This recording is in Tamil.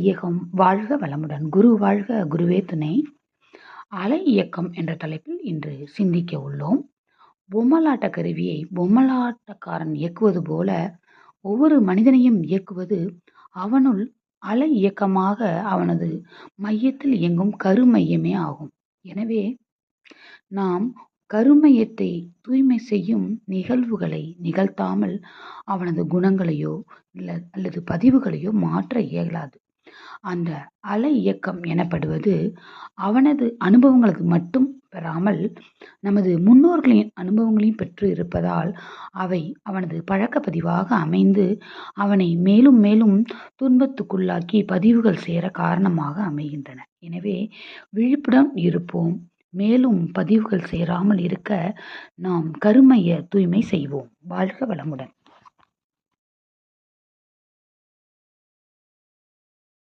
இயக்கம் வாழ்க வளமுடன். குரு வாழ்க குருவே துணை. அலை இயக்கம் என்ற தலைப்பில் இன்று சிந்திக்க உள்ளோம். பொம்மலாட்ட கருவியை பொம்மலாட்டக்காரன் இயக்குவது போல ஒவ்வொரு மனிதனையும் இயக்குவது அவனுள் அலை இயக்கமாக அவனது மையத்தில் இயங்கும் கருமையமே ஆகும். எனவே நாம் கருமையத்தை தூய்மை செய்யும் நிகழ்வுகளை நிகழ்த்தாமல் அவனது குணங்களையோ அல்லது பதிவுகளையோ மாற்ற இயலாது. அந்த அலை இயக்கம் எனப்படுவது அவனது அனுபவங்களுக்கு மட்டும் பெறாமல் நமது முன்னோர்களின் அனுபவங்களையும் பெற்று இருப்பதால் அவை அவனது பழக்க பதிவாக அமைந்து அவனை மேலும் மேலும் துன்பத்துக்குள்ளாக்கி பதிவுகள் சேர காரணமாக அமைகின்றன. எனவே விழிப்புடன் இருப்போம். மேலும் பதிவுகள் சேராமல் இருக்க நாம் கருமைய தூய்மை செய்வோம். வாழ்க வளமுடன்.